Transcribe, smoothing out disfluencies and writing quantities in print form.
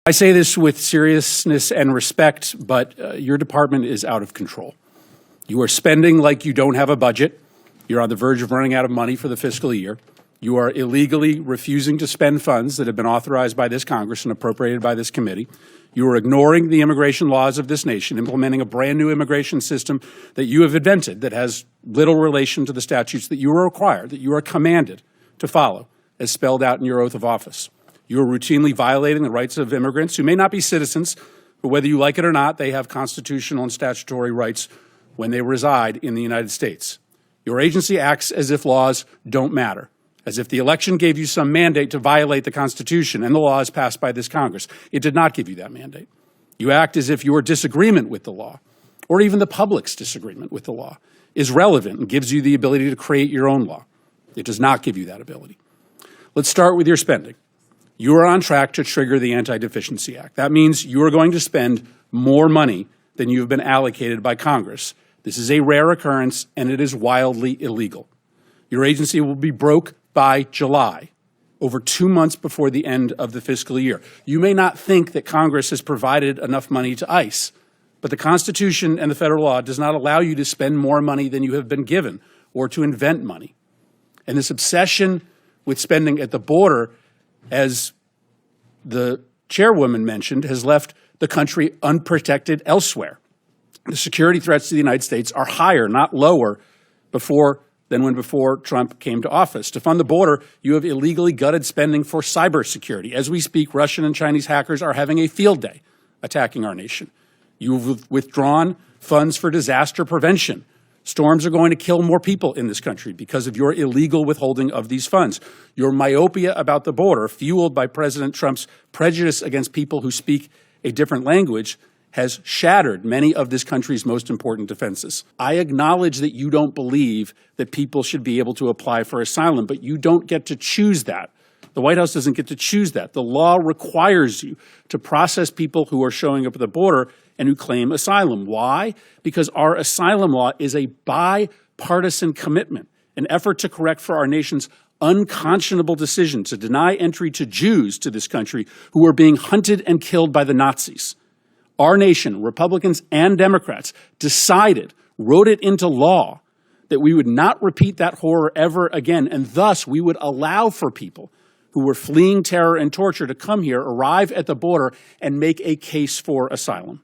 I say this with seriousness and respect, but your department is out of control. You are spending like you don't have a budget. You're on the verge of running out of money for the fiscal year. You are illegally refusing to spend funds that have been authorized by this Congress and appropriated by this committee. You are ignoring the immigration laws of this nation, implementing a brand new immigration system that you have invented that has little relation to the statutes that you are required, that you are commanded to follow, as spelled out in your oath of office. You are routinely violating the rights of immigrants who may not be citizens, but whether you like it or not, they have constitutional and statutory rights when they reside in the United States. Your agency acts as if laws don't matter, as if the election gave you some mandate to violate the Constitution and the laws passed by this Congress. It did not give you that mandate. You act as if your disagreement with the law, or even the public's disagreement with the law, is relevant and gives you the ability to create your own law. It does not give you that ability. Let's start with your spending. You are on track to trigger the Anti-Deficiency Act. That means you are going to spend more money than you have been allocated by Congress. This is a rare occurrence, and it is wildly illegal. Your agency will be broke by July, over 2 months before the end of the fiscal year. You may not think that Congress has provided enough money to ICE, but the Constitution and the federal law does not allow you to spend more money than you have been given or to invent money. And this obsession with spending at the border, as the chairwoman mentioned, has left the country unprotected elsewhere. The security threats to the United States are higher, not lower, than when Trump came to office. To fund the border, you have illegally gutted spending for cybersecurity. As we speak, Russian and Chinese hackers are having a field day attacking our nation. You've withdrawn funds for disaster prevention. Storms are going to kill more people in this country because of your illegal withholding of these funds. Your myopia about the border, fueled by President Trump's prejudice against people who speak a different language, has shattered many of this country's most important defenses. I acknowledge that you don't believe that people should be able to apply for asylum, but you don't get to choose that. The White House doesn't get to choose that. The law requires you to process people who are showing up at the border and who claim asylum. Why? Because our asylum law is a bipartisan commitment, an effort to correct for our nation's unconscionable decision to deny entry to Jews to this country who were being hunted and killed by the Nazis. Our nation, Republicans and Democrats, decided, wrote it into law, that we would not repeat that horror ever again, and thus we would allow for people who were fleeing terror and torture to come here, arrive at the border, and make a case for asylum.